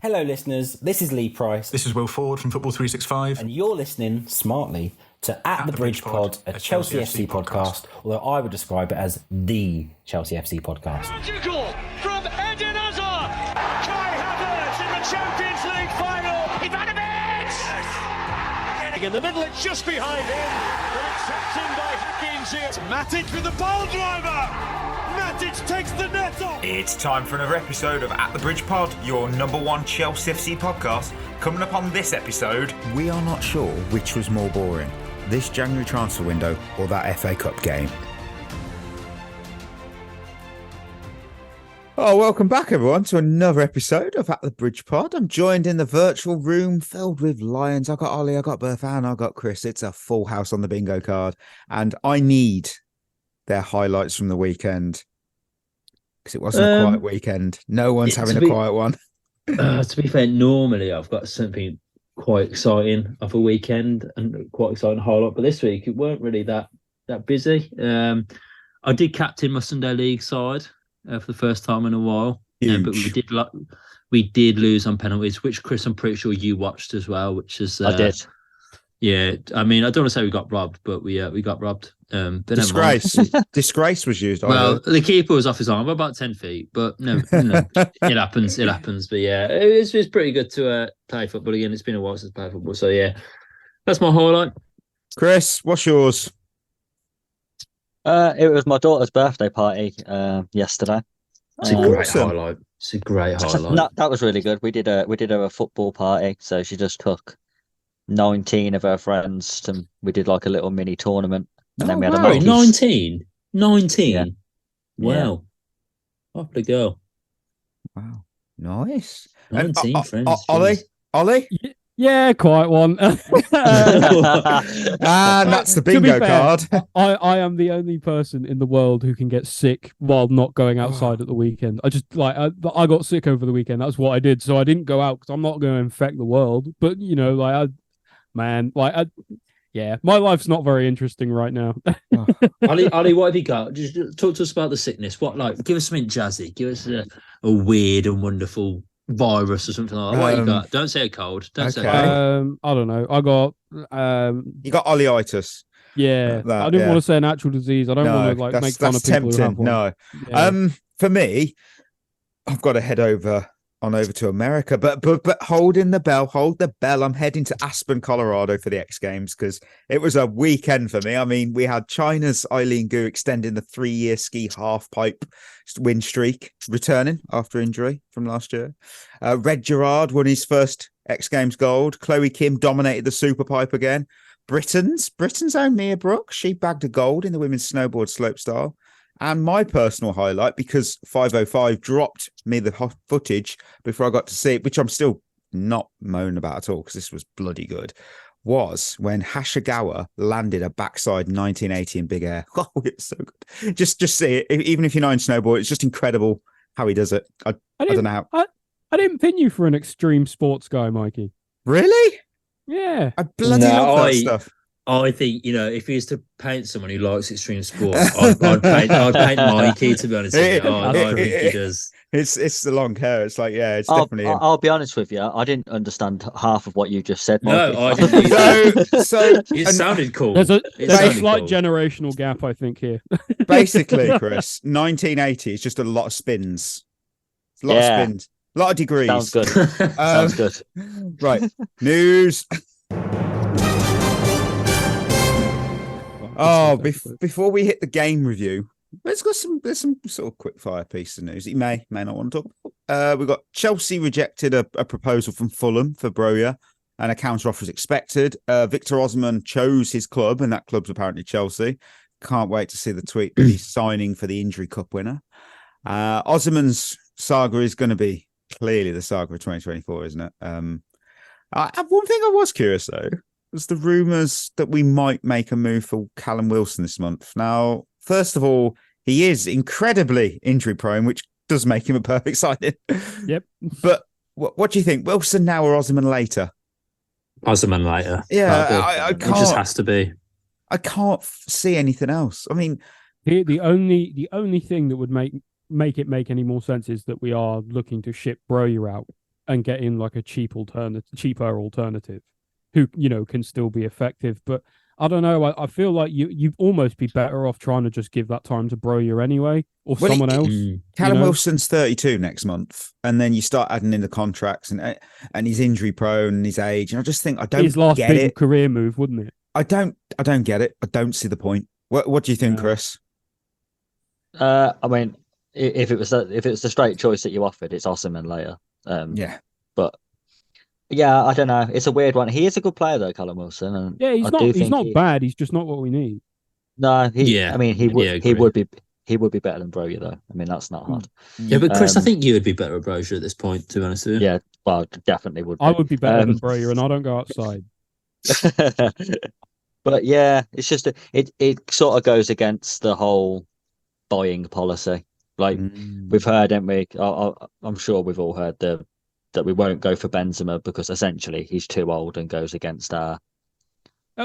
Hello, listeners. This is Lee Price. This is Will Ford from Football 365. And you're listening smartly to At the Bridge Pod, a Chelsea FC podcast, although I would describe it as the Chelsea FC podcast. Magical from Eden Hazard. Kai Havertz in the Champions League final. Ivanovic! In the middle, it's just behind him. But it's tapped in by Hakim Ziyech. Matic with the ball driver. Matic takes the net off. It's time for another episode of At the Bridge Pod, your number one Chelsea FC podcast. Coming up on this episode, we are not sure which was more boring, this January transfer window or that FA Cup game. Oh, welcome back everyone to another episode of At the Bridge Pod. I'm joined in the virtual room filled with lions. I got Ollie, I got Berthan, I got Chris. It's a full house on the bingo card, and I need their highlights from the weekend because it wasn't a quiet weekend. No one's having a quiet one. To be fair, normally I've got something quite exciting of a weekend and quite exciting highlight, but this week it weren't really that busy. I did captain my Sunday League side for the first time in a while, but we did lose on penalties, which Chris, I'm pretty sure you watched as well. Which is I did. Yeah, I mean, I don't want to say we got robbed, but we got robbed. Disgrace. Disgrace was used. Well, the keeper was off his arm by about 10 feet, but no, it happens. But yeah, it was pretty good to play football again. It's been a while since I played football, so yeah, that's my highlight. Chris, what's yours? It was my daughter's birthday party yesterday. It's a great highlight. It's a great highlight. No, that was really good. We did a football party, so she just took 19 of her friends, and we did like a little mini tournament. And then we had a 19. Yeah. Wow. Off the go. Wow. Nice. 19 friends. Ollie? Yeah, quite one. And that's the bingo card. I am the only person in the world who can get sick while not going outside at the weekend. I just I got sick over the weekend. That's what I did. So I didn't go out because I'm not going to infect the world. But you know, yeah, my life's not very interesting right now. Ollie, what have you got? Just talk to us about the sickness. Give us something jazzy. Give us a weird and wonderful virus or something like that. What you got? Don't say a cold. Don't say a cold. I don't know. I got you got Ollyitis. Yeah. I didn't want to say an actual disease. I don't want to make fun of people who have one. No. Yeah. For me, I've got to head over to America, but hold the bell. I'm heading to Aspen, Colorado for the X Games because it was a weekend for me. I mean, we had China's Eileen Gu extending the 3-year ski half pipe win streak, returning after injury from last year. Red Gerard won his first X Games gold. Chloe Kim dominated the super pipe again. Britain's own Mia Brooks, she bagged a gold in the women's snowboard slopestyle. And my personal highlight, because 505 dropped me the footage before I got to see it, which I'm still not moaning about at all because this was bloody good, was when Hashigawa landed a backside 1980 in big air. Oh, it's so good. Just see it. Even if you're not in snowboard, it's just incredible how he does it. I don't know how. I didn't pin you for an extreme sports guy, Mikey. Really? Yeah. I bloody love that stuff. I think, if he was to paint someone who likes extreme sport, I'd paint Mikey, to be honest with you. I think he does. It's the long hair. It's like, yeah, it's definitely him. I'll be honest with you. I didn't understand half of what you just said, Mikey. No, I didn't. So it sounded cool. There's a slight generational gap, I think, here. Basically, Chris, 1980 is just a lot of spins. A lot of spins. A lot of degrees. Sounds good. Sounds good. Right. News. Before we hit the game review, there's some sort of quick fire piece of news that you may not want to talk about. We've got Chelsea rejected a proposal from Fulham for Broja, and a counter offer is expected. Victor Osimhen chose his club, and that club's apparently Chelsea. Can't wait to see the tweet that he's signing for the Injury Cup winner. Osimhen's saga is going to be clearly the saga of 2024, isn't it? One thing I was curious though was the rumours that we might make a move for Callum Wilson this month. Now, first of all, he is incredibly injury prone, which does make him a perfect signing. Yep. But what do you think? Wilson now or Osimhen later? Osimhen later. Yeah, I can't. It just has to be. I can't see anything else. I mean, the only thing that would make it make any more sense is that we are looking to ship Broja out. and get in like a cheaper alternative who, can still be effective. But I don't know. I feel like you'd almost be better off trying to just give that time to Broja anyway, or someone else. Callum Wilson's 32 next month, and then you start adding in the contracts and he's injury prone and his age. And I just think I don't his last get big it. career move, wouldn't it? I don't get it. I don't see the point. What do you think, Chris? I mean, if it was the straight choice that you offered, it's Osimhen later. Yeah, but yeah, I don't know. It's a weird one. He is a good player though, Callum Wilson. And yeah, he's not bad. He's just not what we need. No, I mean, he would be better than Broja though. I mean, that's not hard. Yeah, but Chris, I think you would be better at Broja at this point, to be honest with you. Yeah, well, definitely would. I would be better than Broja, and I don't go outside. But yeah, it's just it sort of goes against the whole buying policy. Like we've heard, haven't we? I'm sure we've all heard that we won't go for Benzema because essentially he's too old and goes against our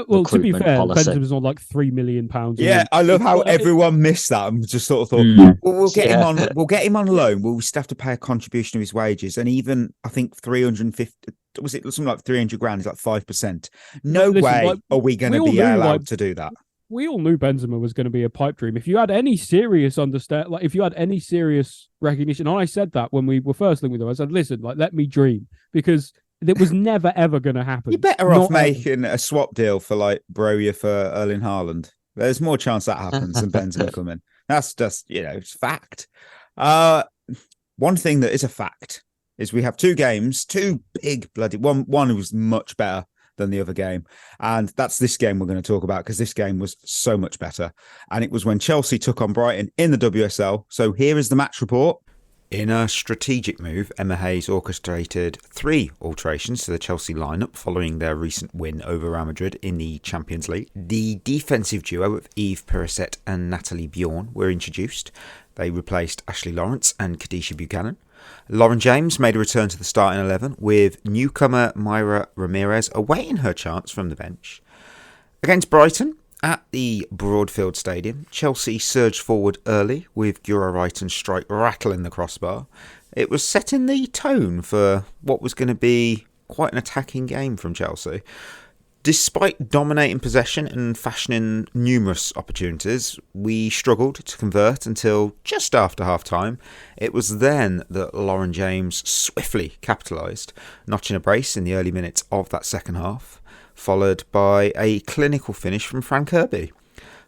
well, to be fair, policy. Benzema's on like £3 million. Yeah, I love how everyone missed that and just sort of thought, we'll get him on. We'll get him on loan. We'll just have to pay a contribution of his wages, and even I think 350. Was it something like 300 grand? Is like 5%. No way are we going to be allowed to do that. We all knew Benzema was going to be a pipe dream. If you had any serious if you had any serious recognition, and I said that when we were first linked with him, I said, listen, let me dream, because it was never ever going to happen. You're better off making a swap deal for like Broja for Erling Haaland. There's more chance that happens than Benzema coming. That's just, it's fact. One thing that is a fact is we have two games, two big bloody one was much better than the other game. And that's this game we're going to talk about, because this game was so much better. And it was when Chelsea took on Brighton in the WSL. So here is the match report. In a strategic move, Emma Hayes orchestrated 3 alterations to the Chelsea lineup following their recent win over Real Madrid in the Champions League. The defensive duo of Eve Perisset and Natalie Bjorn were introduced. They replaced Ashley Lawrence and Kadisha Buchanan. Lauren James made a return to the starting 11, with newcomer Mayra Ramirez awaiting her chance from the bench. Against Brighton, at the Broadfield Stadium, Chelsea surged forward early with Gura Wrighton's strike rattling the crossbar. It was setting the tone for what was going to be quite an attacking game from Chelsea. Despite dominating possession and fashioning numerous opportunities, we struggled to convert until just after half-time. It was then that Lauren James swiftly capitalised, notching a brace in the early minutes of that second half, followed by a clinical finish from Fran Kirby.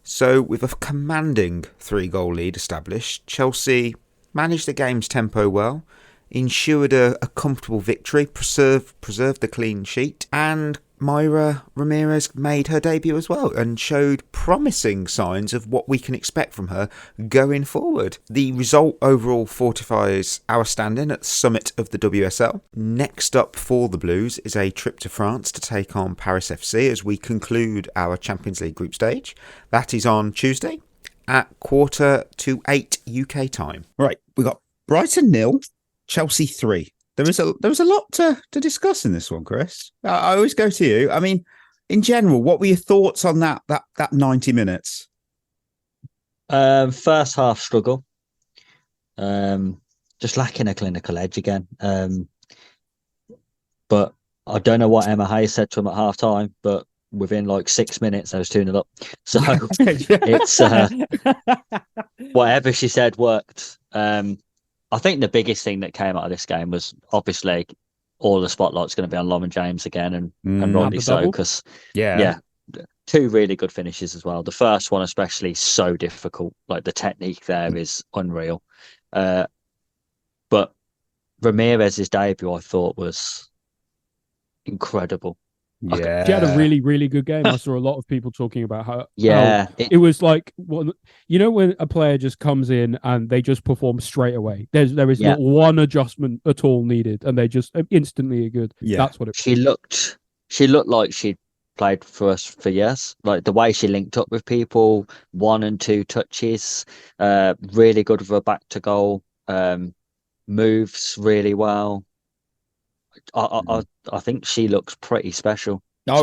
So with a commanding 3-goal lead established, Chelsea managed the game's tempo well, ensured a comfortable victory, preserved the clean sheet, and Mayra Ramirez made her debut as well and showed promising signs of what we can expect from her going forward. The result overall fortifies our standing at the summit of the WSL. Next up for the Blues is a trip to France to take on Paris FC as we conclude our Champions League group stage. That is on Tuesday at 7:45 UK time. Right, we got Brighton 0, Chelsea 3. There was a lot to discuss in this one, Chris. I always go to you. I mean, in general, what were your thoughts on that 90 minutes? First half struggle. Just lacking a clinical edge again. But I don't know what Emma Hayes said to him at half time, but within like 6 minutes, I was 2-0 up. So it's whatever she said worked. I think the biggest thing that came out of this game was obviously all the spotlight's going to be on Lauren James again, and rightly so, because yeah, 2 really good finishes as well. The first one especially so difficult, like the technique there is unreal. But Ramirez's debut I thought was incredible. Yeah, she had a really, really good game. I saw a lot of people talking about her. Yeah, it was like, when a player just comes in and they just perform straight away. There is not one adjustment at all needed, and they just instantly are good. Yeah, that's what it. She looked like she'd played for us for years. Like the way she linked up with people, 1 and 2 touches, really good with her back to goal, moves really well. I think she looks pretty special. I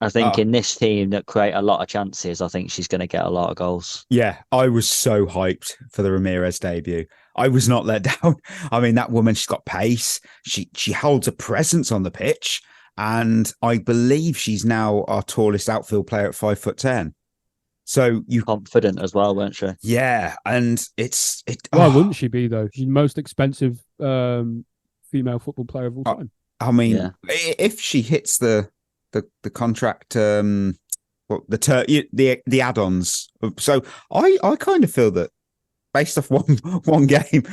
think in this team that create a lot of chances, I think she's going to get a lot of goals. Yeah, I was so hyped for the Ramirez debut. I was not let down. I mean, that woman, she's got pace. She holds a presence on the pitch. And I believe she's now our tallest outfield player at 5'10". So you confident as well, weren't she? Yeah, and why wouldn't she be though? She's the most expensive female football player of all time. I mean, if she hits the contract, the add-ons. So I kind of feel that based off one game,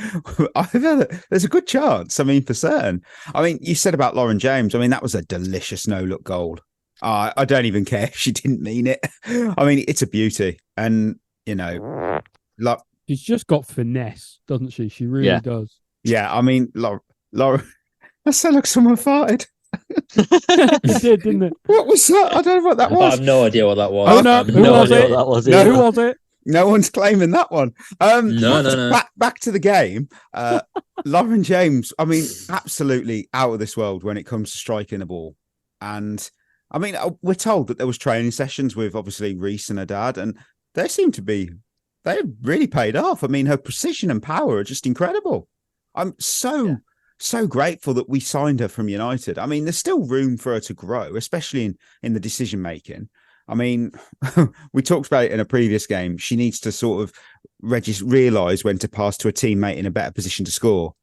I feel that there's a good chance. I mean, for certain. I mean, you said about Lauren James. I mean, that was a delicious no-look goal. I don't even care if she didn't mean it. I mean, it's a beauty, and like she's just got finesse, doesn't she? She really does. Yeah, I mean, Laura, I sound like someone farted. It did, didn't it? What was that? I don't know what that was. I have no idea what that was. Oh no, who was it? Who was it? No one's claiming that one. No. Back to the game. Lauren James, I mean, absolutely out of this world when it comes to striking a ball. And I mean, we're told that there was training sessions with obviously Reece and her dad, and they really paid off. I mean, her precision and power are just incredible. I'm so grateful that we signed her from United. I mean, there's still room for her to grow, especially in the decision making. I mean, we talked about it in a previous game. She needs to sort of realise when to pass to a teammate in a better position to score.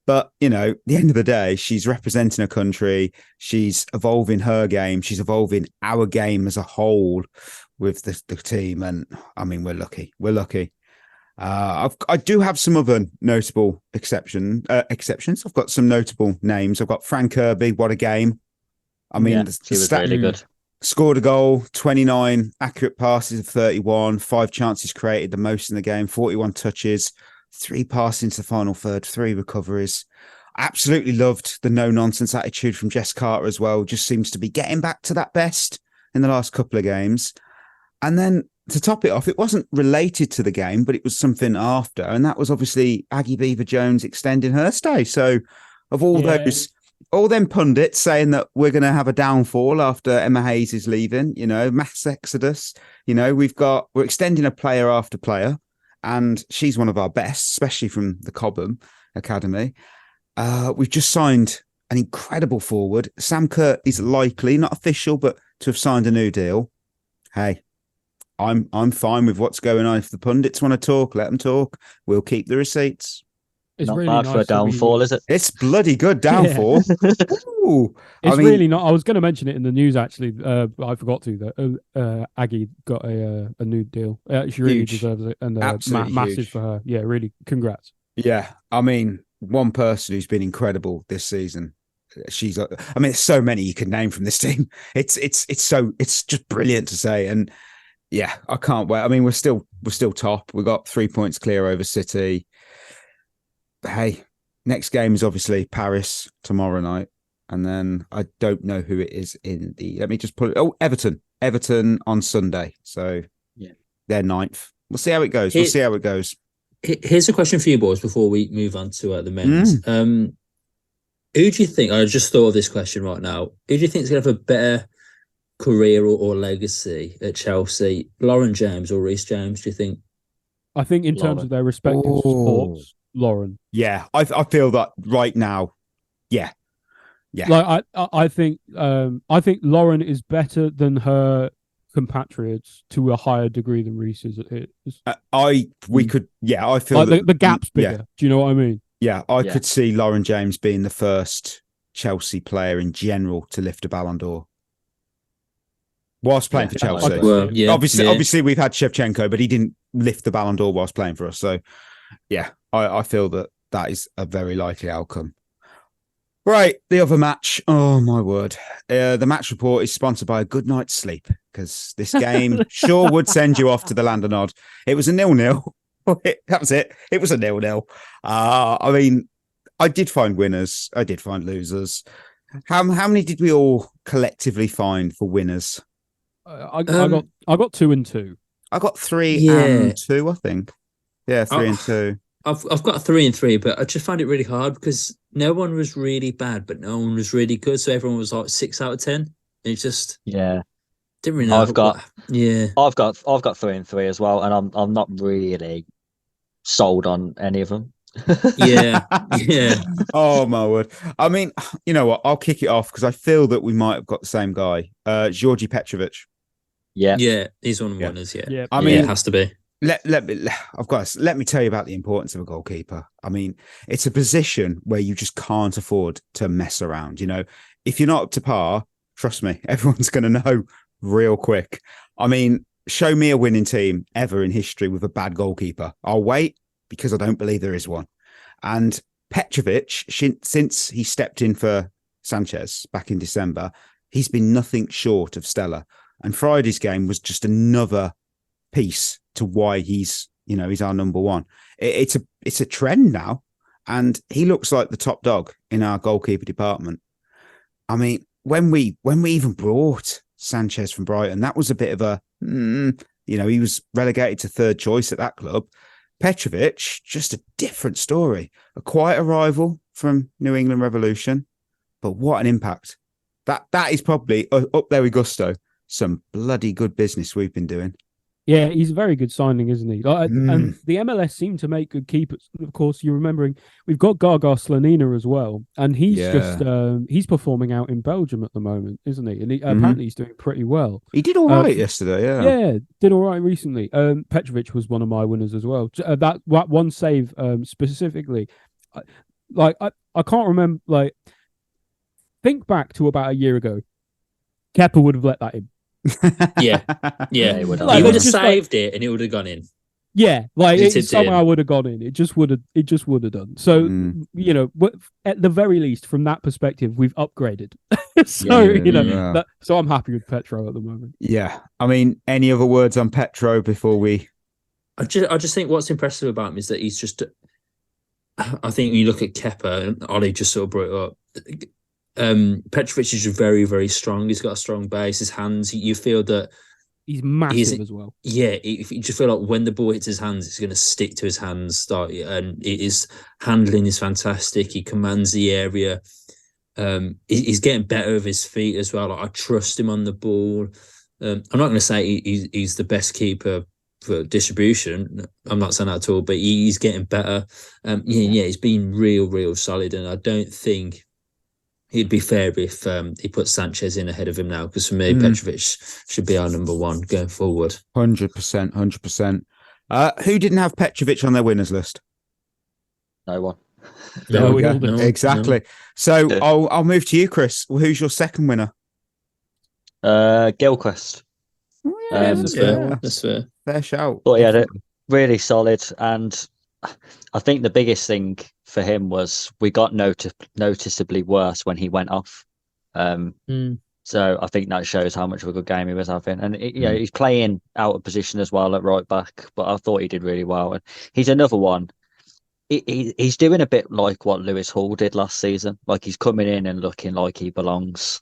But, at the end of the day, she's representing a country. She's evolving her game. She's evolving our game as a whole with the team. And, I mean, we're lucky. We're lucky. I do have some other notable exceptions. I've got some notable names. I've got Fran Kirby. What a game. I mean, she was really good. Scored a goal, 29 accurate passes of 31, 5 chances created, the most in the game, 41 touches, 3 passes into the final third, 3 recoveries. Absolutely loved the no-nonsense attitude from Jess Carter as well. Just seems to be getting back to that best in the last couple of games. And then to top it off, it wasn't related to the game, but it was something after. And that was obviously Aggie Beaver-Jones extending her stay. So of all them pundits saying that we're going to have a downfall after Emma Hayes is leaving, mass exodus, we're extending a player after player, and she's one of our best, especially from the Cobham Academy. We've just signed an incredible forward. Sam Kerr is likely, not official, but to have signed a new deal. Hey, I'm fine with what's going on. If the pundits want to talk, let them talk. We'll keep the receipts. It's not really bad nice for a downfall, is it? It's bloody good downfall. Ooh, really not. I was going to mention it in the news actually. I forgot to. That Aggie got a new deal. She really deserves it, and massive for her. Yeah, really. Congrats. Yeah, I mean, one person who's been incredible this season. There's so many you can name from this team. It's just brilliant to say, and yeah, I can't wait. I mean, we're still top. We've got 3 points clear over City. Hey, next game is obviously Paris tomorrow night. And then I don't know who it is let me just put it. Oh, Everton on Sunday. So they're 9th. We'll see how it goes. Here's a question for you boys before we move on to the men's. Who do you think, I just thought of this question right now. Who do you think is going to have a better career or legacy at Chelsea? Lauren James or Reece James, do you think? I think in terms of their respective sports, Lauren. Yeah, I feel that right now. Yeah. Like I think Lauren is better than her compatriots to a higher degree than Reece is. I feel like the gap's bigger. Yeah. Do you know what I mean? Yeah, I could see Lauren James being the first Chelsea player in general to lift a Ballon d'Or whilst playing for Chelsea. Obviously, we've had Shevchenko, but he didn't lift the Ballon d'Or whilst playing for us. So, yeah, I feel that is a very likely outcome. Right, the other match. Oh, my word. The match report is sponsored by a good night's sleep because this game sure would send you off to the land of nod. It was a 0-0. That was it. It was a 0-0. I mean, I did find winners. I did find losers. How many did we all collectively find for winners? I got 2 and 2. I got 3 and 2, I think. Yeah, 3 and 2. I've got 3 and 3, but I just found it really hard because no one was really bad, but no one was really good. So everyone was like 6 out of 10. It just didn't really know. I've got 3 and 3 as well, and I'm not really sold on any of them. Yeah, yeah. Oh my word! I mean, you know what? I'll kick it off because I feel that we might have got the same guy, Georgi Petrovic. Yeah, Yeah, he's one of the Yeah. winners. Yeah, Yeah. I yeah, mean, it has to be. let me tell you about the importance of a goalkeeper. I mean, it's a position where you just can't afford to mess around. You know, if you're not up to par, trust me, everyone's going to know real quick. I mean, show me a winning team ever in history with a bad goalkeeper. I'll wait because I don't believe there is one. And Petrovic, since he stepped in for Sanchez back in December, he's been nothing short of stellar. And Friday's game was just another piece to why he's our number one. It's a trend now, and he looks like the top dog in our goalkeeper department. I mean, when we even brought Sanchez from Brighton, that was a bit of a he was relegated to third choice at that club. Petrovic, just a different story. A quiet arrival from New England Revolution, but what an impact! That is probably up there with Gusto. Some bloody good business we've been doing. Yeah, he's a very good signing, isn't he? And the MLS seem to make good keepers. Of course, you're remembering we've got Gaga Slanina as well, and he's he's performing out in Belgium at the moment, isn't he? And apparently he's doing pretty well. He did all right yesterday, yeah. Yeah, did all right recently. Petrovic was one of my winners as well. That one save specifically, I can't remember. Like, think back to about a year ago, Kepa would have let that in. Yeah, he would have saved it, and it would have gone in. Yeah, like it somehow would have gone in. It just would have done. So at the very least, from that perspective, we've upgraded. So I'm happy with Petro at the moment. Yeah, I mean, any other words on Petro before we? I just think what's impressive about him is that he's just. I think when you look at Kepa, and Ollie just sort of brought it up. Petrovic is very, very strong. He's got a strong base. His hands, you feel that he's massive as well. Yeah, you just feel like when the ball hits his hands, it's going to stick to his hands. And his handling is fantastic. He commands the area. He's getting better with his feet as well. Like, I trust him on the ball. I'm not going to say he's the best keeper for distribution. I'm not saying that at all, but he's getting better. He's been real solid, and I don't think it'd be fair if he put Sanchez in ahead of him now, because for me, Petrovic should be our number one going forward. 100%. Who didn't have Petrovic on their winners list? No one. No, exactly. No. So I'll move to you, Chris. Well, who's your second winner? Gilchrist. That's fair. Fair shout. But yeah, really solid, and I think the biggest thing for him was we got noticeably worse when he went off. So I think that shows how much of a good game he was having. And he's playing out of position as well at right back, but I thought he did really well. And he's another one. He's doing a bit like what Lewis Hall did last season. Like, he's coming in and looking like he belongs.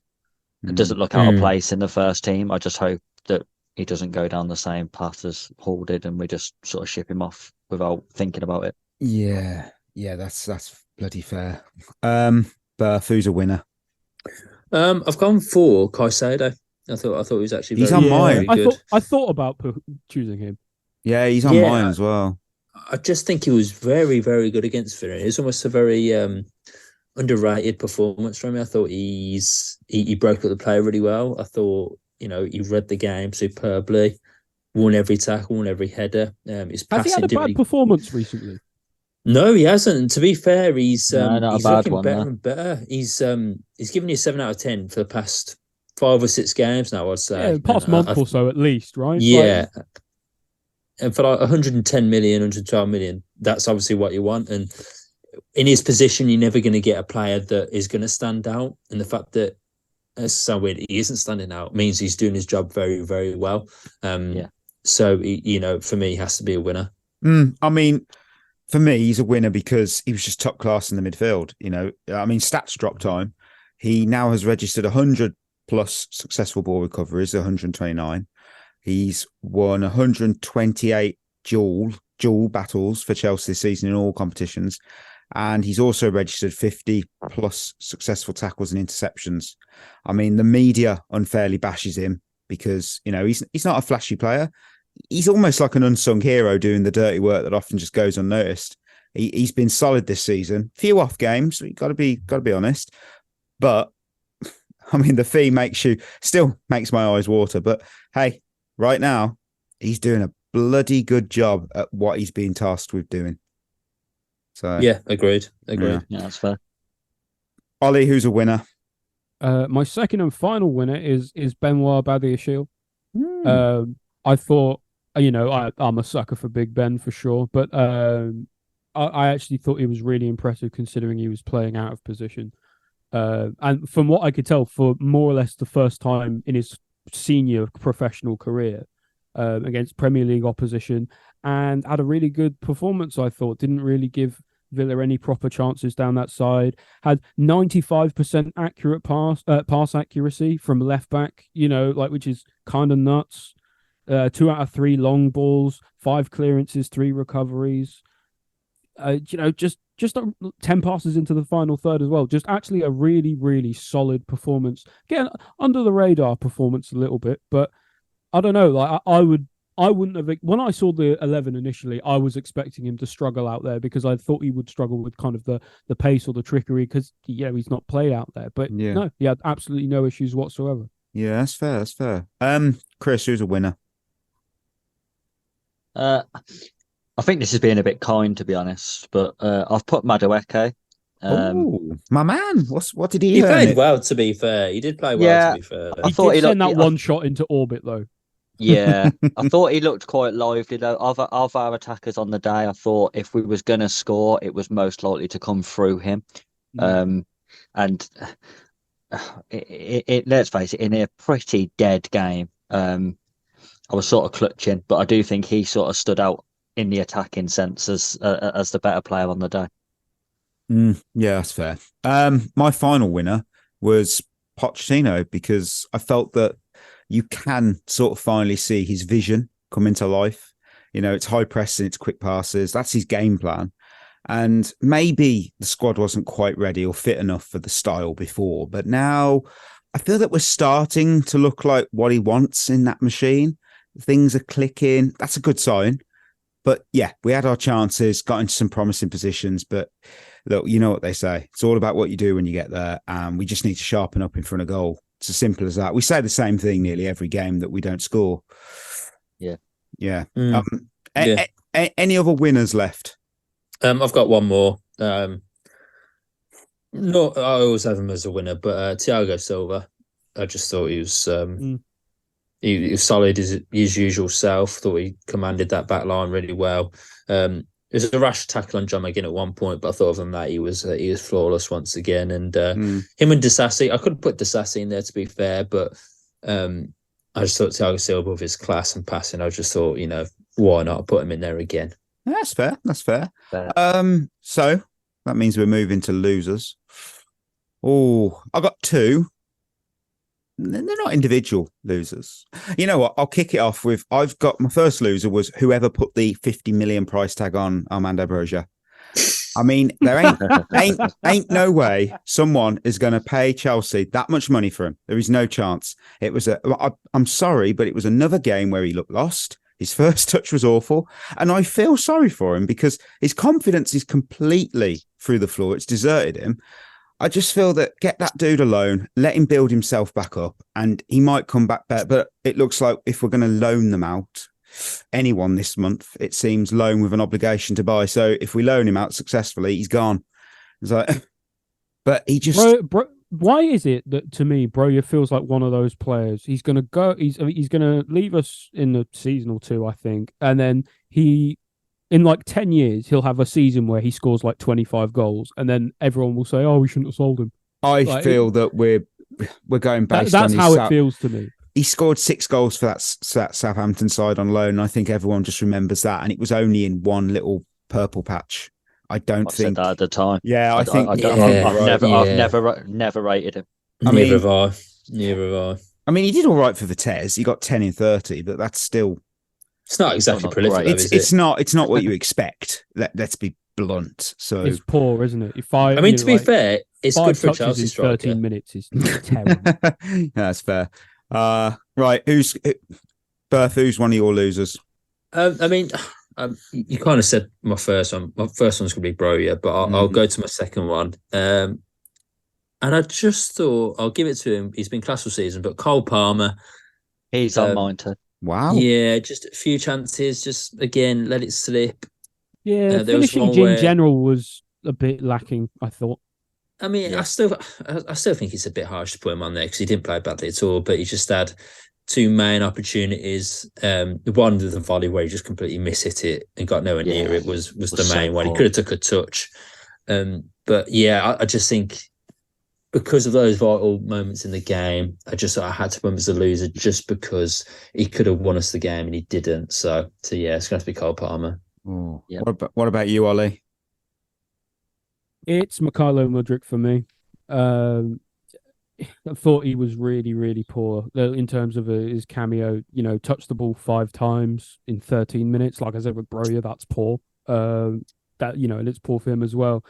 It doesn't look out of place in the first team. I just hope that he doesn't go down the same path as Hall did, and we just sort of ship him off without thinking about it. Yeah, that's bloody fair. Berth, who's a winner? I've gone for Caicedo. I thought he was actually he's on mine. I thought about choosing him. Yeah, he's on mine as well. I just think he was very, very good against Villa. It was almost a very underrated performance from him. I thought he broke up the play really well. I thought he read the game superbly, won every tackle, won every header. His passing. Has he had a bad performance recently? No, he hasn't. To be fair, he's looking better and better. He's given you 7 out of 10 for the past 5 or 6 games now, I'd say. Yeah, past month or so at least, right? Yeah. And for like 110 million, 112 million, that's obviously what you want. And in his position, you're never going to get a player that is going to stand out. And the fact that it's so weird, he isn't standing out means he's doing his job very, very well. So, for me, he has to be a winner. I mean, for me, he's a winner because he was just top class in the midfield. Stats drop time. He now has registered 100 plus successful ball recoveries, 129. He's won 128 dual battles for Chelsea this season in all competitions. And he's also registered 50 plus successful tackles and interceptions. I mean, the media unfairly bashes him because, he's not a flashy player. He's almost like an unsung hero doing the dirty work that often just goes unnoticed. He's been solid this season. Few off games, you got to be honest. But I mean, the fee still makes my eyes water. But hey, right now he's doing a bloody good job at what he's being tasked with doing. So yeah, agreed. Yeah, that's fair. Ollie, who's a winner? My second and final winner is Benoit Badiashile. I thought, I'm a sucker for Big Ben for sure, but I actually thought he was really impressive considering he was playing out of position. And from what I could tell, for more or less the first time in his senior professional career, against Premier League opposition, and had a really good performance, I thought. Didn't really give Villa any proper chances down that side. Had 95% accurate pass accuracy from left back, which is kind of nuts. 2 out of 3 long balls, 5 clearances, 3 recoveries. Just 10 passes into the final third as well. Just actually a really, really solid performance. Again, under the radar performance a little bit, but I don't know. Like I wouldn't have. When I saw the 11 initially, I was expecting him to struggle out there because I thought he would struggle with kind of the pace or the trickery because he's not played out there. But no, he had absolutely no issues whatsoever. Yeah, that's fair. That's fair. Chris, who's a winner? I think this is being a bit kind, to be honest, but I've put Madueke. My man. What did he? He played well, to be fair. He did play well, to be fair. I thought he sent that one shot into orbit, though. Yeah, I thought he looked quite lively, though. Of our attackers on the day, I thought if we was going to score, it was most likely to come through him. And let's face it, in a pretty dead game, I was sort of clutching, but I do think he sort of stood out in the attacking sense as the better player on the day. Yeah, that's fair. My final winner was Pochettino because I felt that you can sort of finally see his vision come into life. It's high pressing, it's quick passes. That's his game plan. And maybe the squad wasn't quite ready or fit enough for the style before, but now I feel that we're starting to look like what he wants in that machine. Things are clicking. That's a good sign. But yeah, we had our chances, got into some promising positions. But look, you know what they say. It's all about what you do when you get there. And we just need to sharpen up in front of goal. It's as simple as that. We say the same thing nearly every game that we don't score. Yeah. Yeah. Any other winners left? I've got one more. I always have him as a winner, but Thiago Silva. I just thought he was he was solid as his usual self. Thought he commanded that back line really well. It was a rash tackle on John McGinn at one point, but I thought other than that, he was flawless once again. And him and Disasi, I could put Disasi in there to be fair, but I just thought Thiago Silva with his class and passing, I just thought, why not put him in there again? That's fair. That's fair. So that means we're moving to losers. Oh, I got 2. They're not individual losers. You know what? I'll kick it off with, I've got my first loser was whoever put the 50 million price tag on Armando Broja. I mean, there ain't no way someone is going to pay Chelsea that much money for him. There is no chance. It was I'm sorry, but it was another game where he looked lost. His first touch was awful. And I feel sorry for him because his confidence is completely through the floor. It's deserted him. I just feel that get that dude alone, let him build himself back up, and he might come back better. But it looks like if we're going to loan them out, anyone this month, it seems loan with an obligation to buy. So if we loan him out successfully, he's gone. It's like, but he just... Why is it that to me, Broja feels like one of those players? He's going to go. He's going to leave us in the season or two, I think, and then in like 10 years, he'll have a season where he scores like 25 goals, and then everyone will say, "Oh, we shouldn't have sold him." I feel that we're going based that's on how it feels to me. He scored 6 goals for that Southampton side on loan, and I think everyone just remembers that, and it was only in one little purple patch. I said that at the time. Yeah, I've never rated him. Neither have I. I mean, he did all right for Vitesse. He got 10 in 30, but that's still... It's not exactly prolific, though, is it? It's not what you expect. Let's be blunt. So it's poor, isn't it? To be fair, it's good for Chelsea striker. 13 minutes is terrible. That's fair. Right, who's one of your losers? I You kind of said my first one. My first one's going to be Broja, but I'll go to my second one. And I just thought I'll give it to him. He's been class all season, but Cole Palmer. He's on mine too. Wow. Yeah, just a few chances. Just again, let it slip. Yeah, finishing in general was a bit lacking, I thought. I mean, I still think it's a bit harsh to put him on there because he didn't play badly at all, but he just had two main opportunities. The one with the volley where he just completely mishit it and got nowhere near it was the main one. He could have took a touch. But yeah, I just think because of those vital moments in the game, I had to put him as a loser just because he could have won us the game and he didn't. So yeah, it's going to have to be Cole Palmer. Oh. Yep. What about you, Ollie? It's Mykhailo Mudryk for me. I thought he was really, really poor in terms of his cameo. Touched the ball 5 times in 13 minutes. Like I said with Broja, that's poor. And it's poor for him as well.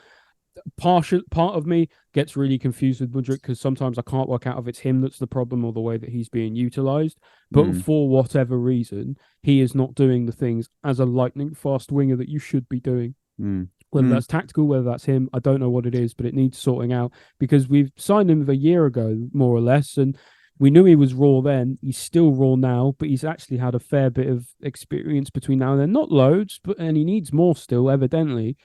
Part of me gets really confused with Mudryk because sometimes I can't work out if it's him that's the problem or the way that he's being utilized. But for whatever reason, he is not doing the things as a lightning fast winger that you should be doing. Whether that's tactical, whether that's him, I don't know what it is, but it needs sorting out because we've signed him a year ago, more or less, and we knew he was raw then. He's still raw now, but he's actually had a fair bit of experience between now and then. Not loads, and he needs more still, evidently.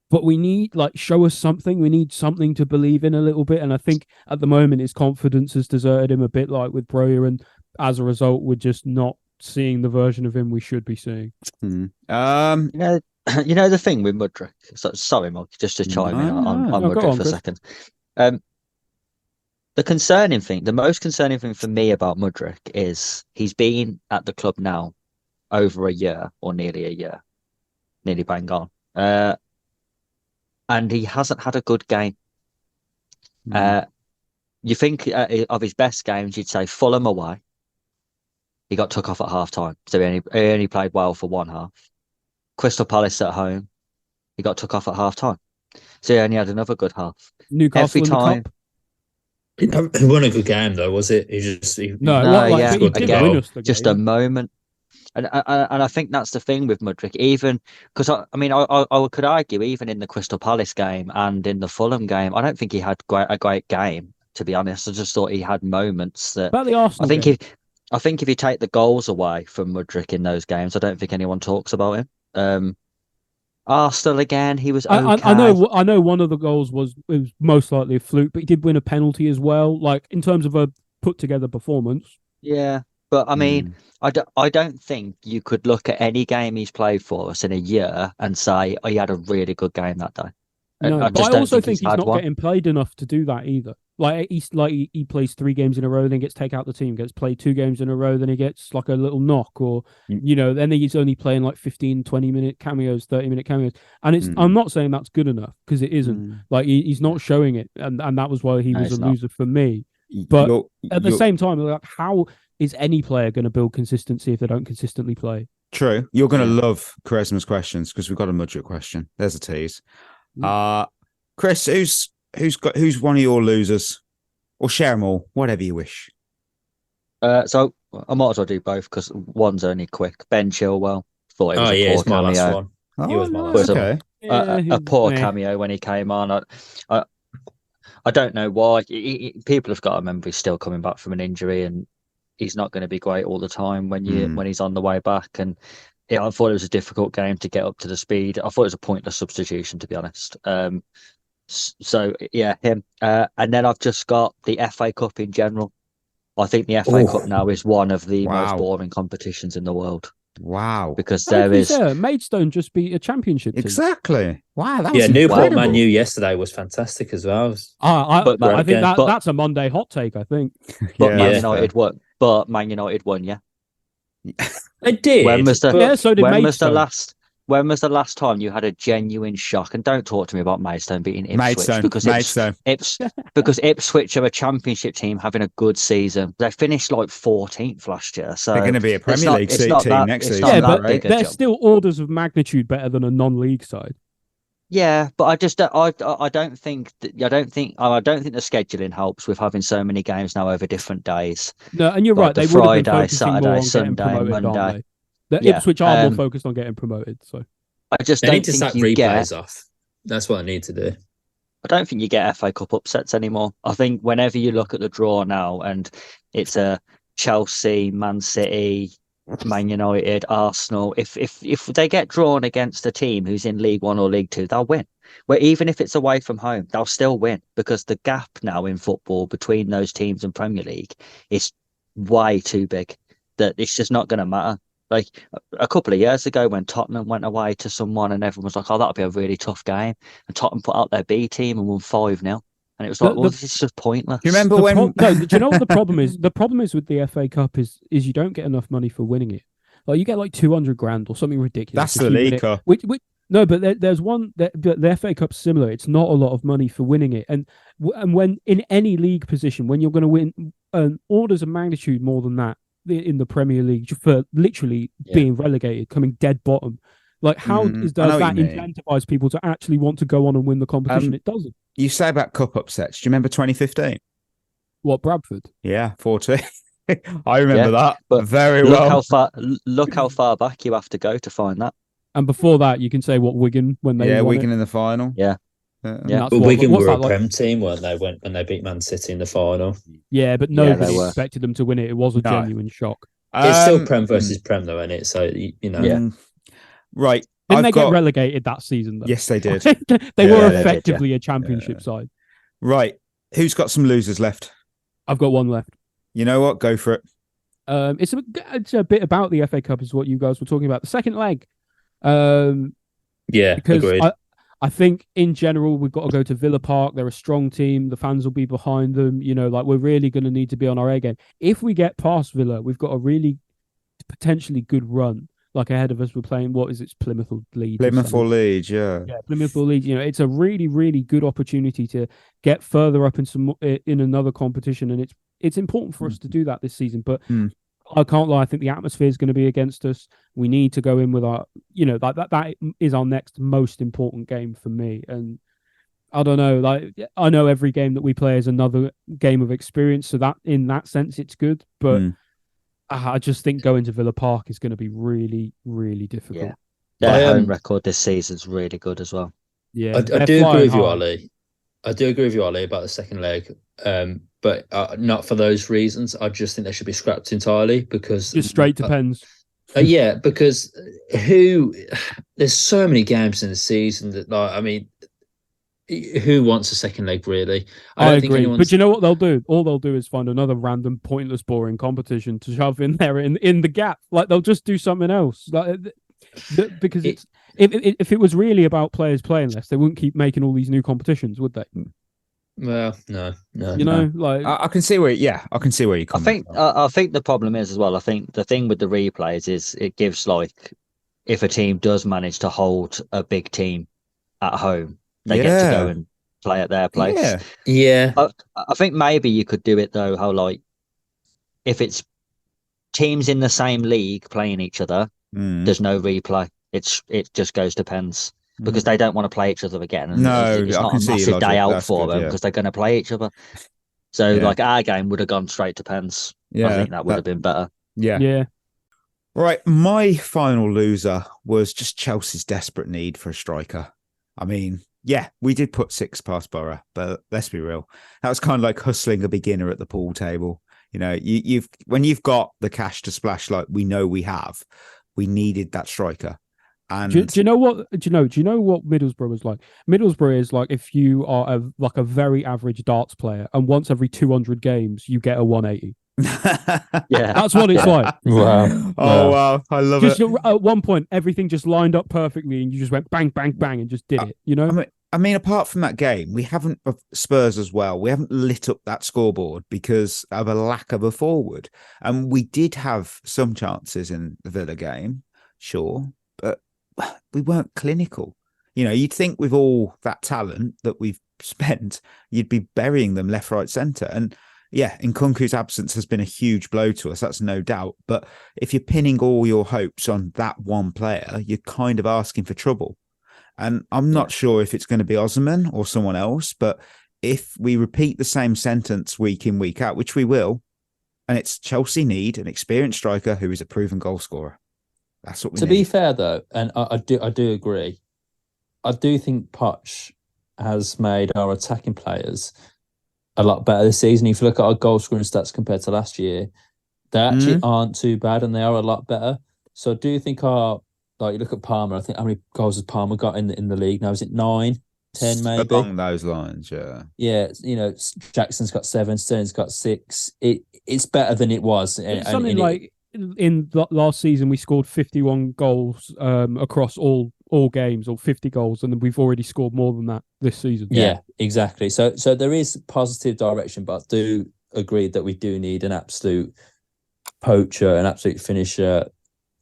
But we need, show us something. We need something to believe in a little bit. And I think at the moment his confidence has deserted him a bit like with Broja. And as a result, we're just not seeing the version of him we should be seeing. The thing with Mudryk. Sorry, Mark, just to chime in on Mudryk for a second. The most concerning thing for me about Mudryk is he's been at the club now over a year or nearly a year, nearly bang on. And he hasn't had a good game. You think of his best games, you'd say Fulham away. He got took off at half time, so he only played well for one half. Crystal Palace at home, he got took off at half time, so he only had another good half. Newcastle in the cup. It wasn't a good game though, was it? Just a moment. And I think that's the thing with Mudryk, even because I could argue even in the Crystal Palace game and in the Fulham game, I don't think he had a great game, to be honest. I just thought he had moments that about the Arsenal game. I think if you take the goals away from Mudryk in those games, I don't think anyone talks about him. Arsenal again, he was okay. I know one of the goals was most likely a fluke, but he did win a penalty as well. Like in terms of a put together performance. Yeah. But I mean, I don't think you could look at any game he's played for us in a year and say, he had a really good game that day. No, I also think he's not getting played enough to do that either. He plays 3 games in a row, then gets taken out the team, gets played 2 games in a row, then he gets like a little knock, or then he's only playing like 15, 20-minute cameos, 30-minute cameos. And I'm not saying that's good enough because it isn't. He's not showing it, and that was why he was a loser for me. But at the same time, how is any player going to build consistency if they don't consistently play? True. You're going to love Charisma's questions because we've got a Mudryk question. There's a tease. Chris, who's one of your losers? Or share them all, whatever you wish. So I might as well do both because one's only quick. Ben Chilwell. Thought it was a poor cameo. Last one. He was my last one. A poor cameo when he came on. I don't know why. People have got to remember he's still coming back from an injury and he's not going to be great all the time when he's on the way back. And I thought it was a difficult game to get up to the speed. I thought it was a pointless substitution, to be honest. So yeah, him. And then I've just got the FA Cup in general. I think the FA Cup now is one of the most boring competitions in the world. Wow. Because there is... Maidstone just beat a championship team. Exactly. Wow, that was Newport Man U yesterday was fantastic as well. I think that's a Monday hot take, I think. But Man United won. But Man United won, yeah. They did. So did Maidstone. When was the last time you had a genuine shock? And don't talk to me about Maidstone beating Ipswich because Ipswich are a championship team having a good season. They finished like 14th last year, so they're going to be a Premier League team next season. Yeah, but they're still orders of magnitude better than a non-league side. Yeah, but I don't think the scheduling helps with having so many games now over different days. No, and you're right. They Friday, would have been Saturday, Sunday, Monday. The Ipswich are more focused on getting promoted. So I just They don't need to think start you replays get. off. That's what I need to do. I don't think you get FA Cup upsets anymore. I think whenever you look at the draw now, and it's a Chelsea, Man City, Man United, Arsenal. If they get drawn against a team who's in League One or League Two, they'll win. Where even if it's away from home, they'll still win because the gap now in football between those teams and Premier League is way too big. That it's just not going to matter. Like a couple of years ago when Tottenham went away to someone and everyone was like, oh, that'll be a really tough game. And Tottenham put out their B team and won 5-0. And it was like, well, this is just pointless. Do you remember when... No, do you know what the problem is? The problem is with the FA Cup is you don't get enough money for winning it. Like you get like 200 grand or something ridiculous. That's the League Cup. No, but there's one that the FA Cup's similar. It's not a lot of money for winning it. And when in any league position, when you're going to win orders of magnitude more than that, in the Premier League for literally being relegated, coming dead bottom. Like, how does that incentivize people to actually want to go on and win the competition? It doesn't. You say about cup upsets. Do you remember 2015? What, Bradford? Yeah, 4-2. I remember that but very well. Look how far back you have to go to find that. And before that, you can say what Wigan when they won Wigan in the final. Yeah. But Wigan were a Prem team, weren't they? When they beat Man City in the final. Yeah, but nobody expected them to win it. It was a genuine shock. It's still Prem versus Prem, though, isn't it? So you know. Yeah. Right. Didn't they get relegated that season, though? Yes, they did. They were effectively a championship side. Right. Who's got some losers left? I've got one left. You know what? Go for it. It's a bit about the FA Cup is what you guys were talking about. The second leg. Because agreed. I think in general we've got to go to Villa Park. They're a strong team. The fans will be behind them. You know, like we're really going to need to be on our A game. If we get past Villa, we've got a really potentially good run. Like ahead of us, we're playing Plymouth or Leeds. Plymouth or Leeds, yeah. Yeah, Plymouth or Leeds. You know, it's a really, really good opportunity to get further up in another competition, and it's important for us to do that this season. But I can't lie. I think the atmosphere is going to be against us. We need to go in with our, that is our next most important game for me. And I don't know, like I know every game that we play is another game of experience. So that in that sense, it's good. But I just think going to Villa Park is going to be really, really difficult. Yeah. Their home record this season is really good as well. Yeah, I do agree with you, Ollie. I do agree with you, Ollie, about the second leg. But not for those reasons. I just think they should be scrapped entirely because just straight depends. Because there's so many games in the season that, like, I mean, who wants a second leg really? I agree. But you know what they'll do? All they'll do is find another random, pointless, boring competition to shove in there in the gap. Like they'll just do something else. Like because if it was really about players playing less, they wouldn't keep making all these new competitions, would they? Well, no. You know, like I can see where. Yeah, I can see where you come. I think the problem is as well. I think the thing with the replays is it gives, like, if a team does manage to hold a big team at home, they get to go and play at their place. Yeah. I think maybe you could do it though. How, like, if it's teams in the same league playing each other, there's no replay. It just goes to pens. Because they don't want to play each other again. And it's not a massive day out for them because they're going to play each other. So, like, our game would have gone straight to pens. Yeah, I think that would have been better. Yeah. Right. My final loser was just Chelsea's desperate need for a striker. I mean, yeah, we did put 6 past Borough, but let's be real. That was kind of like hustling a beginner at the pool table. You know, when you've got the cash to splash like we know we have, we needed that striker. And do you know what Middlesbrough was like? Middlesbrough is like if you are a very average darts player, and once every 200 games you get a 180. Yeah, that's what it's like. Wow! Wow! I love it. At one point, everything just lined up perfectly, and you just went bang, bang, bang, and just did it. You know. I mean, apart from that game, we haven't Spurs as well. We haven't lit up that scoreboard because of a lack of a forward, and we did have some chances in the Villa game, sure, but we weren't clinical. You know, you'd think with all that talent that we've spent, you'd be burying them left, right, centre. And yeah, Nkunku's absence has been a huge blow to us, that's no doubt. But if you're pinning all your hopes on that one player, you're kind of asking for trouble. And I'm not sure if it's going to be Osimhen or someone else, but if we repeat the same sentence week in, week out, which we will, and it's Chelsea need an experienced striker who is a proven goal scorer. That's what we To need. be fair though, and I do agree. I do think Poch has made our attacking players a lot better this season. If you look at our goal scoring stats compared to last year, they actually aren't too bad, and they are a lot better. So I do think you look at Palmer. I think how many goals has Palmer got in the league now? Is it 9, 10 maybe? Along those lines, yeah. Yeah, Jackson's got 7, Sterling's got 6. It's better than it was. It's something like in last season we scored 51 goals across all games, or 50 goals, and then we've already scored more than that this season. Yeah, exactly. So there is positive direction, but I do agree that we do need an absolute poacher, an absolute finisher,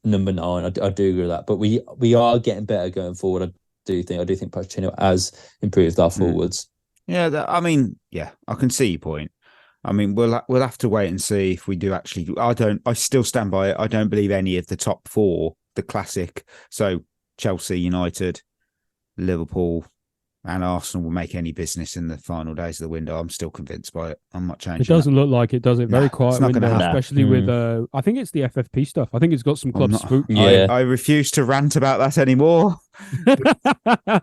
number 9. I do agree with that, but we are getting better going forward. I do think Pochettino has improved our forwards. Yeah, I can see your point. I mean, we'll have to wait and see if we do actually. I still stand by it. I don't believe any of the top 4, the classic. So Chelsea, United, Liverpool, and Arsenal will make any business in the final days of the window. I'm still convinced by it. I'm not changing. It doesn't look like it, does it? Very quiet window, especially with I think it's the FFP stuff. I think it's got some clubs spooked. Yeah. I refuse to rant about that anymore.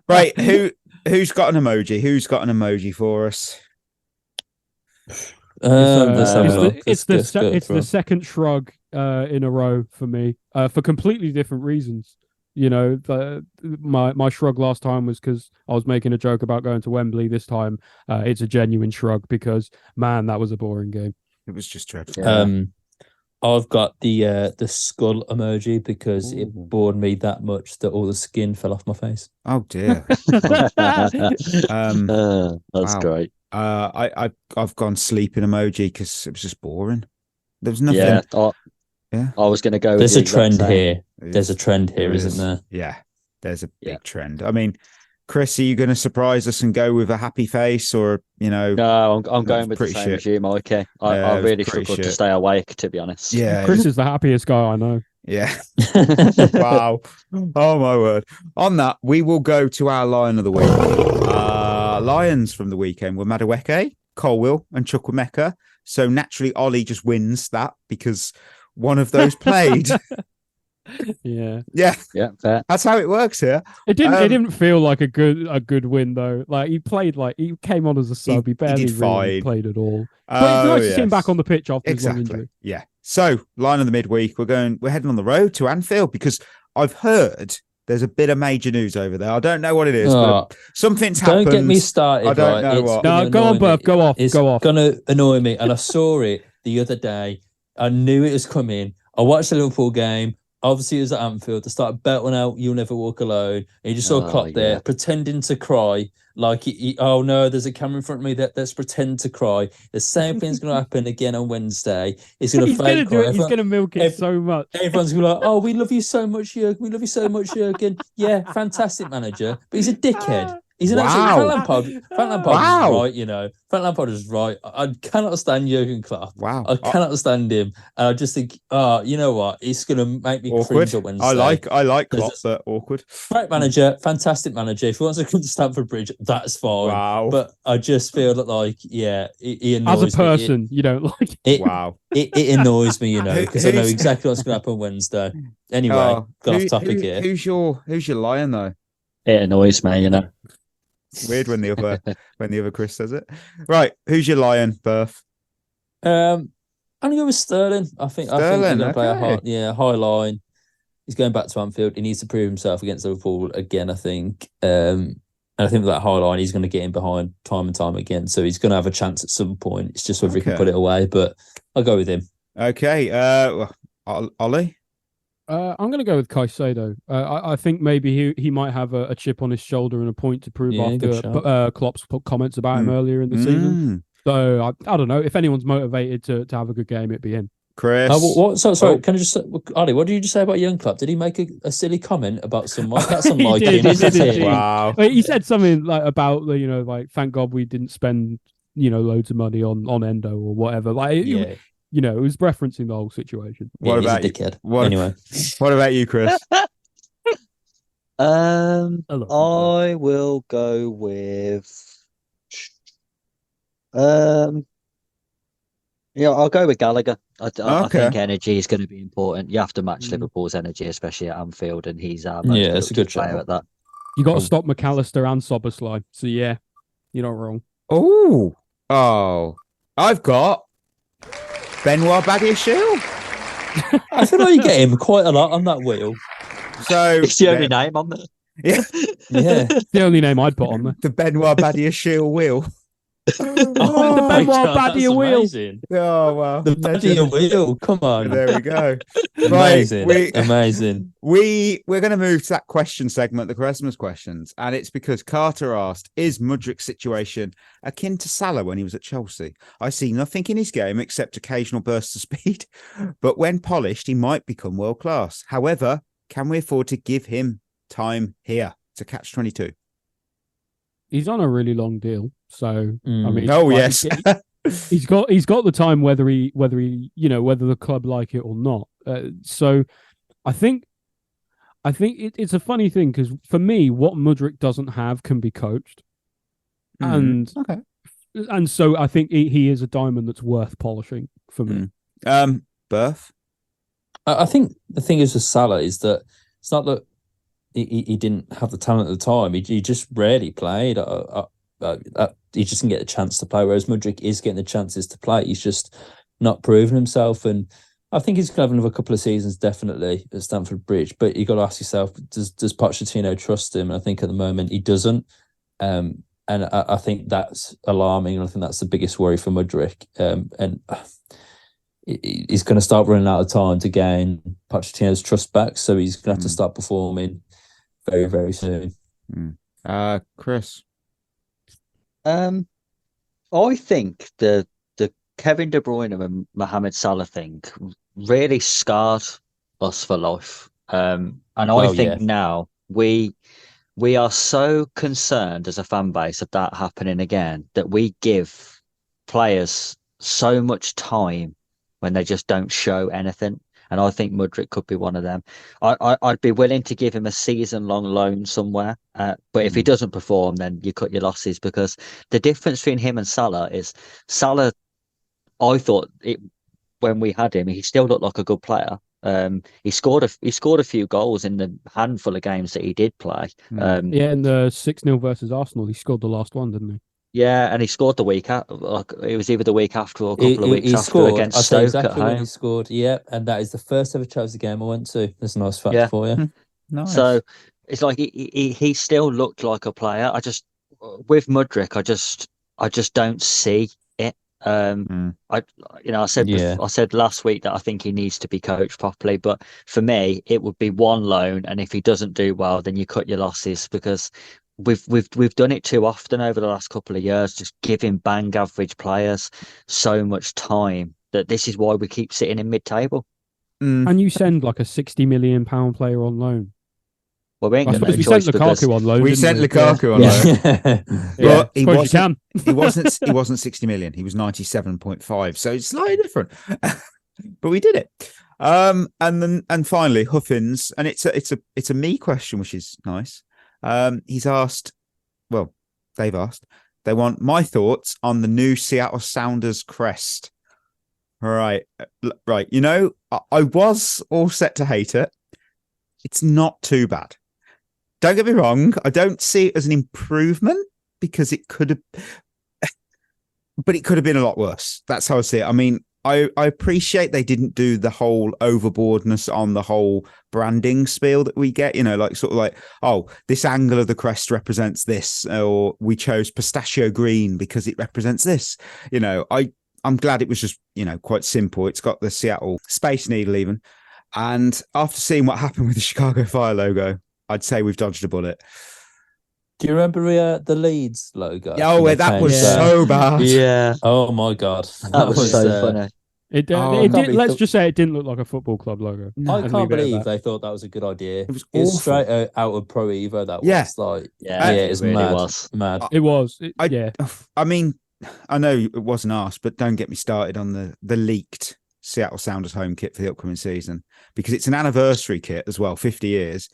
Right, who's got an emoji? Who's got an emoji for us? It's the second shrug in a row for me, for completely different reasons. My shrug last time was because I was making a joke about going to Wembley. This time, it's a genuine shrug because, man, that was a boring game. It was just dreadful. I've got the skull emoji because it bored me that much that all the skin fell off my face. Oh dear. That's great. I've gone sleeping emoji because it was just boring. There was nothing. Yeah, I was going to go. There's a trend here. There's a trend here, isn't there? Yeah, there's a big trend. I mean, Chris, are you going to surprise us and go with a happy face, or No, I'm going with the same as you, Mikey. I really struggled to stay awake, to be honest. Yeah, Chris is the happiest guy I know. Yeah. Wow. Oh my word. On that, we will go to our Lion of the Week. Lions from the weekend were Madueke, Colwill, and Chukwuemeka. So naturally, Ollie just wins that because one of those played. Yeah. Fair. That's how it works here. It didn't feel like a good win though. Like he came on as a sub. He barely really played at all. But it's nice to see him back on the pitch after his long injury. Yeah. So line of the midweek, we're heading on the road to Anfield because I've heard there's a bit of major news over there. I don't know what it is, but something's happened. Don't get me started. I don't know what. No, go on, Burf. Go off. It's going to annoy me. And I saw it the other day. I knew it was coming. I watched the Liverpool game. Obviously, it was at Anfield. They started belting out "You'll Never Walk Alone." And you just saw Klopp there pretending to cry. Like, oh no, there's a camera in front of me. Let's pretend to cry. The same thing's going to happen again on Wednesday. He's going to fake cry. He's going to milk it so much. Everyone's going to be like, "Oh, we love you so much, Jurgen. We love you so much, Jurgen. Yeah, fantastic manager, but he's a dickhead." He's an absolute Frank Lampard is right, Frank Lampard is right. I cannot stand Jurgen Klopp. Wow. I cannot stand him. And I just think, you know what? It's going to make me awkward. cringe on Wednesday. I like Klopp, but awkward. Great manager, fantastic manager. If he wants to come to Stamford Bridge, that's fine. Wow. But I just feel that, he annoys me. As a person, you don't like it. Wow. It annoys me, because I know exactly what's going to happen Wednesday. Anyway, got off topic here. Who's your Lion, though? It annoys me, Weird when the other Chris says it. Right, who's your Lion, Berth? I'm gonna go with Sterling. I think he's gonna play a high line. He's going back to Anfield. He needs to prove himself against Liverpool again, I think. And I think with that high line, he's going to get in behind time and time again. So he's going to have a chance at some point. It's just whether he can put it away. But I'll go with him. Okay, Ollie. I'm going to go with Caicedo. I think maybe he might have a chip on his shoulder and a point to prove after Klopp's comments about him earlier in the season. So I don't know. If anyone's motivated to have a good game, it'd be him. Chris. Sorry, can I just say, Ollie, what did you just say about young Klopp? Did he make a silly comment about someone? That's unlike him. Wow. He said something like about thank God we didn't spend loads of money on Endo or whatever. It was referencing the whole situation. What about you? Dickhead. Anyway, what about you, Chris? I will go with. Yeah, I'll go with Gallagher. I Okay. think energy is going to be important. You have to match Liverpool's energy, especially at Anfield, and he's our most Yeah, it's a good productive player shout. at that. You got to stop McAllister and Soboslai. So yeah, you're not wrong. Oh, I've got Benoit Badiashile. I feel like you get him quite a lot on that wheel. So It's the only name on there. Yeah, Yeah. The only name I'd put on there. the Benoit Badiashile wheel. Oh, the Benoit Badia wheel. Amazing. Oh wow, The Badia wheel. Come on. There we go. Amazing. Right, Amazing. we're going to move to that question segment, the Christmas questions, and it's because Carter asked, "Is Mudryk's situation akin to Salah when he was at Chelsea? I see nothing in his game except occasional bursts of speed, but when polished, he might become world class. However, can we afford to give him time here to catch 22?" He's on a really long deal, so I mean, yes, he's got the time whether whether the club like it or not. So I think it's a funny thing because for me, what Mudryk doesn't have can be coached, and so I think he is a diamond that's worth polishing for me. Berth. I think the thing is with Salah is that it's not that he didn't have the talent at the time. He just rarely played. He just didn't get a chance to play, whereas Mudryk is getting the chances to play. He's just not proven himself. And I think he's going to have another couple of seasons, definitely, at Stamford Bridge. But you've got to ask yourself, does Pochettino trust him? And I think at the moment he doesn't. And I think that's alarming. And I think that's the biggest worry for Mudryk. And he's going to start running out of time to gain Pochettino's trust back. So he's going to have to start performing very, very soon. Chris. I think the Kevin De Bruyne and Mohamed Salah thing really scarred us for life. And I think now we are so concerned as a fan base of that happening again that we give players so much time when they just don't show anything. And I think Mudryk could be one of them. I'd be willing to give him a season-long loan somewhere. But if he doesn't perform, then you cut your losses, because the difference between him and Salah is Salah, I thought when we had him, he still looked like a good player. He scored a few goals in the handful of games that he did play. In the 6-0 versus Arsenal, he scored the last one, didn't he? Yeah, and he scored the week after. It was either the week after or a couple of weeks after against Stoke exactly at home. When he scored, and that is the first ever Chelsea game I went to. That's a nice fact for you. Nice. So it's like he still looked like a player. With Mudryk, I just don't see it. I said last week that I think he needs to be coached properly, but for me, it would be one loan, and if he doesn't do well, then you cut your losses, because we've done it too often over the last couple of years, just giving bang average players so much time that this is why we keep sitting in mid-table. And you send like a £60 million player on loan. Well, we ain't got no we choice sent Lukaku on loan. We sent Lukaku on loan. But he wasn't 60 million. He was 97.5. So it's slightly different. But we did it. And finally, Huffins, and it's a me question, which is nice. They've asked, they want my thoughts on the new Seattle Sounders crest. Right. You know, I was all set to hate it. It's not too bad. Don't get me wrong. I don't see it as an improvement, because it could have, but it could have been a lot worse. That's how I see it. I mean, I appreciate they didn't do the whole overboardness on the whole branding spiel that we get, oh, this angle of the crest represents this, or we chose pistachio green because it represents this. I'm glad it was just, quite simple. It's got the Seattle Space Needle even. And after seeing what happened with the Chicago Fire logo, I'd say we've dodged a bullet. Do you remember the Leeds logo? Oh, that was so bad. Yeah. Oh my God. That was so funny. It did, let's just say it didn't look like a football club logo. I can't believe they thought that was a good idea. It was awful. Straight out of Pro Evo. That was it really mad. Was. Mad. It was. I mean, I know it wasn't asked, but don't get me started on the leaked Seattle Sounders home kit for the upcoming season, because it's an anniversary kit as well, 50 years.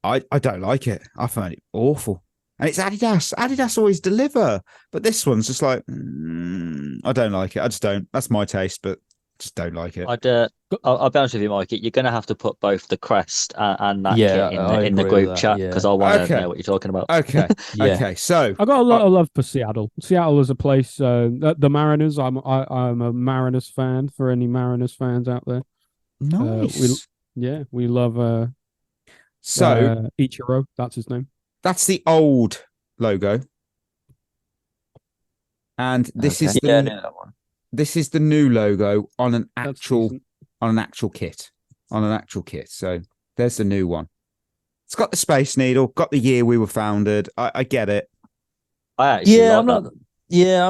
I don't like it. I find it awful. And it's Adidas. Adidas always deliver. But this one's just like, I don't like it. I just don't. That's my taste, but just don't like it. I'll be honest with you, Mike. You're going to have to put both the crest and that Yeah, kit in the group chat because I want to know what you're talking about. Okay. Yeah. Okay. So I got a lot of love for Seattle. Seattle is a place. The Mariners. I'm a Mariners fan. For any Mariners fans out there, nice. We love. Ichiro. That's his name. That's the old logo, and this is I know that one. This is the new logo on an actual kit. So there's the new one. It's got the Space Needle, got the year we were founded. I get it. I actually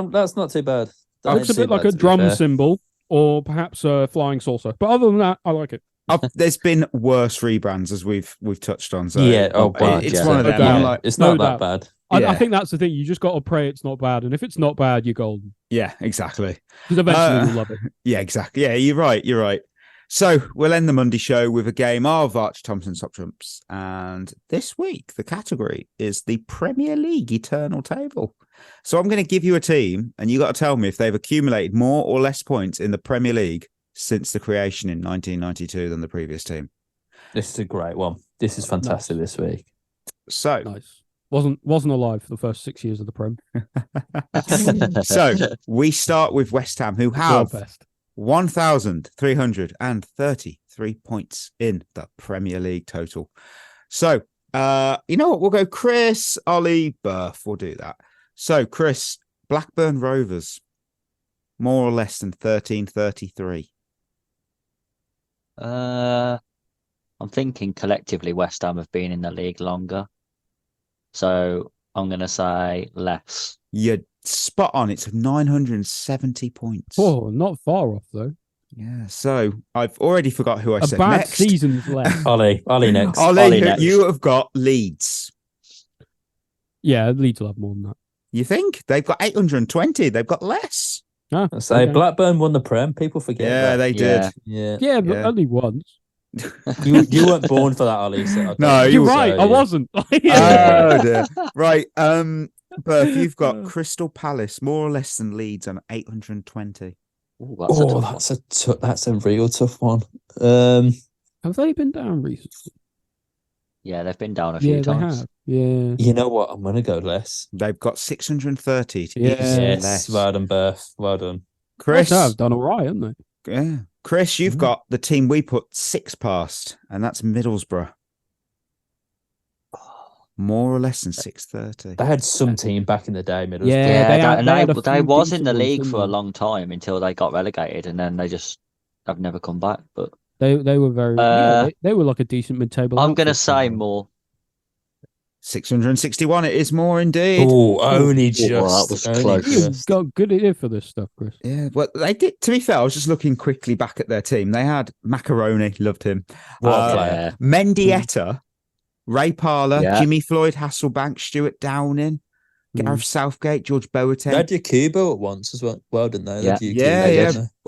that's not too bad. It looks a bit like a drum cymbal or perhaps a flying saucer. But other than that, I like it. There's been worse rebrands as we've touched on. So it's one of them. I'm like, it's not that bad. I think that's the thing. You just got to pray it's not bad, and if it's not bad, you're golden. Yeah, exactly. Because eventually you'll love it. Yeah, exactly. Yeah, you're right. So we'll end the Monday show with a game of Archie Thompson's Top Trumps, and this week the category is the Premier League Eternal Table. So I'm going to give you a team, and you got to tell me if they've accumulated more or less points in the Premier League since the creation in 1992 than the previous team. This is a great one. This is fantastic this week. So nice. Wasn't alive for the first 6 years of the Prem. So we start with West Ham, who have 1,333 points in the Premier League total. So you know what? We'll go Chris, Ollie, Berth. We'll do that. So Chris, Blackburn Rovers, more or less than 1,333. I'm thinking collectively West Ham have been in the league longer. So I'm going to say less. You're spot on. It's 970 points. Oh, not far off, though. Yeah. So I've already forgot who I said bad next. Season's left. Ollie next. Ollie, next. you have got Leeds. Yeah, Leeds will have more than that. You think? They've got 820. They've got less. Ah, I say Blackburn won the Prem. People forget that. They did. Yeah, but only once. You weren't born for that, Ollie. So no, you're right. I wasn't. Oh dear. Right. Berth, you've got Crystal Palace, more or less than Leeds on 820. That's a real tough one. Have they been down recently? Yeah, they've been down a few times. They have. Yeah. You know what? I'm gonna go less. They've got 630. Yes. Less. Well done, Berth. Well done. Chris, I've done all right, haven't they? Yeah. Chris, you've got the team we put 6 past, and that's Middlesbrough. More or less than 630. They had some team back in the day, Middlesbrough. They was in the league for a long time until they got relegated, and then they just have never come back. But they were very they were like a decent mid-table. I'm going to say more. 661. It is more indeed. Oh, only just. That was close. You've got good ear for this stuff, Chris. Yeah, well, they did. To be fair, I was just looking quickly back at their team. They had Macaroni, loved him. What a player. Mendieta, Ray Parler, Yeah. Jimmy Floyd, Hasselbank, Stuart Downing, Gareth Southgate, George Boateng. They had Yakubo at once as well. Well, didn't they? Yeah.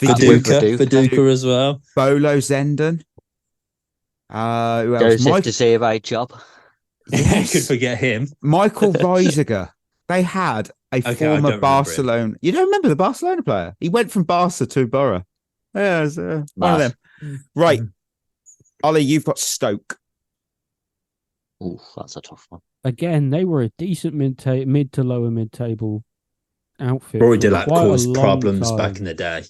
Viduka as well. Bolo Zenden. Who else? Joseph to see a job. Yes. Could forget him. Michael Reisiger. They had a former Barcelona. You don't remember the Barcelona player? He went from Barca to Borough. Yeah, it was, one of them. Right. Ollie, you've got Stoke. Oh, that's a tough one. Again, they were a decent mid to lower mid-table outfit. Roy Delac quite a caused long problems time. back in the day.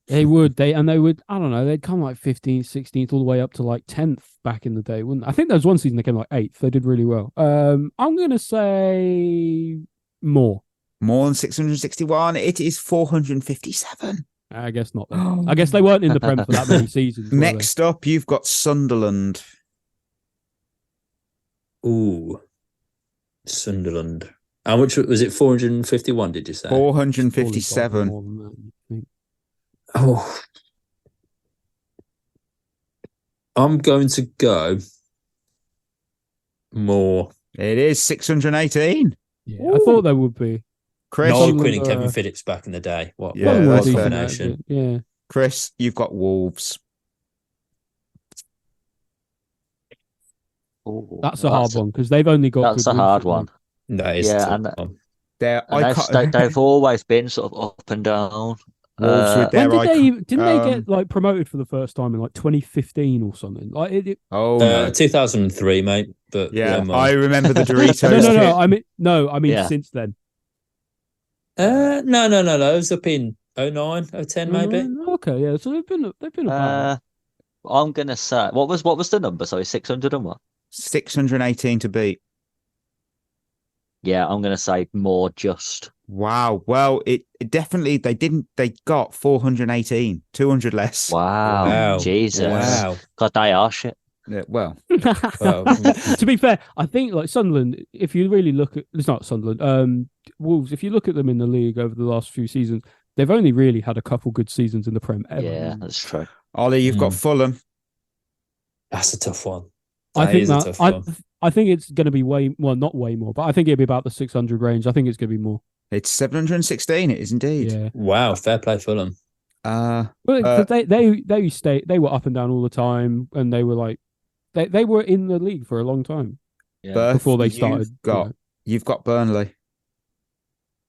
They would, I don't know, they'd come like 15th, 16th, all the way up to like 10th back in the day, wouldn't they? I think there was one season they came like 8th. They did really well. I'm going to say more. More than 661. It is 457. I guess not. I guess they weren't in the Prem for that many seasons. Next up, you've got Sunderland. Ooh, Sunderland. How much was it? 451, did you say? 457. Oh, I'm going to go more. It is 618. Yeah, I thought there would be. Chris, Noel Quinn and Kevin Phillips back in the day. What a combination. Yeah. Chris, you've got Wolves. Ooh, that's a hard one because they've only got. That's a hard one. That is they've always been sort of up and down. Wolves with their when didn't they get like promoted for the first time in like 2015 or something? Like 2003, mate. But I remember the Doritos. I mean since then. No. It was up in 09, 010 maybe. Okay, yeah. So they've been about. I'm gonna say what was the number? Sorry, 600 and what? 618 to beat. Yeah, I'm gonna say more just. Wow. Well, it definitely they got 418, 200 less. Wow. Jesus. Wow. God, they are shit. Yeah, well. To be fair, I think like Sunderland, if you really look at it's not Sunderland, Wolves, if you look at them in the league over the last few seasons, they've only really had a couple good seasons in the Prem ever. Yeah, that's true. Ollie, you've got Fulham. That's a tough one. I think it's going to be not way more, but I think it'll be about the 600 range. I think it's going to be more. It's 716. It is indeed. Yeah. Wow, fair play, Fulham. Well, they were up and down all the time, and they were like, they were in the league for a long time. Yeah. Before they started. You've got Burnley.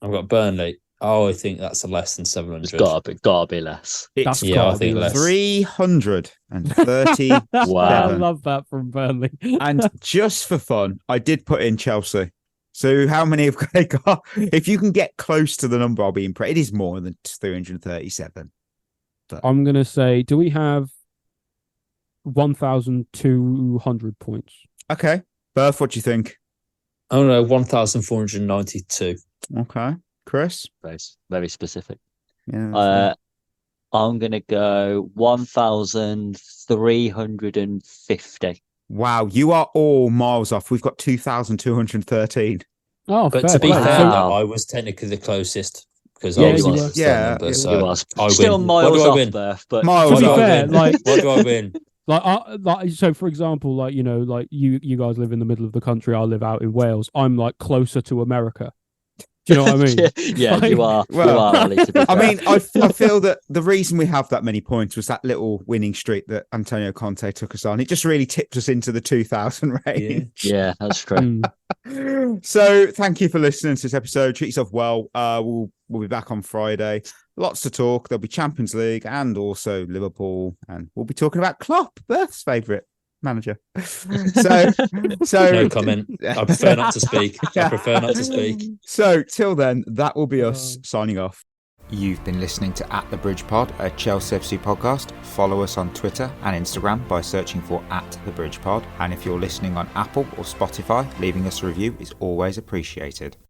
I've got Burnley. Oh, I think that's a less than 700. It's gotta be less. I think less. 330. Wow. I love that from Burnley. And just for fun, I did put in Chelsea. So how many have they got? If you can get close to the number, I'll be impressed. It is more than 337. But... I'm going to say, do we have 1,200 points? Okay. Berth, what do you think? I don't know, 1,492. Okay. Chris? Very specific. Yeah. I'm going to go 1,350. Wow, you are all miles off. We've got 2,213. Oh, but to be fair, I was technically the closest because I was still miles off there. But to be fair, like, what do I win? Like, so for example, like like you guys live in the middle of the country. I live out in Wales. I'm like closer to America. Do you know what I mean? Yeah, like, you are. Well, you are, Ali, I mean, I feel that the reason we have that many points was that little winning streak that Antonio Conte took us on. It just really tipped us into the 2,000 range. Yeah, that's true. So thank you for listening to this episode. Treat yourself well. We'll be back on Friday. Lots to talk. There'll be Champions League and also Liverpool. And we'll be talking about Klopp, Berth's favourite manager. So no comment. I prefer not to speak. So till then, that will be us signing off. You've been listening to At the Bridge Pod, a Chelsea FC podcast. Follow us on Twitter and Instagram by searching for At the Bridge Pod. And if you're listening on Apple or Spotify, leaving us a review is always appreciated.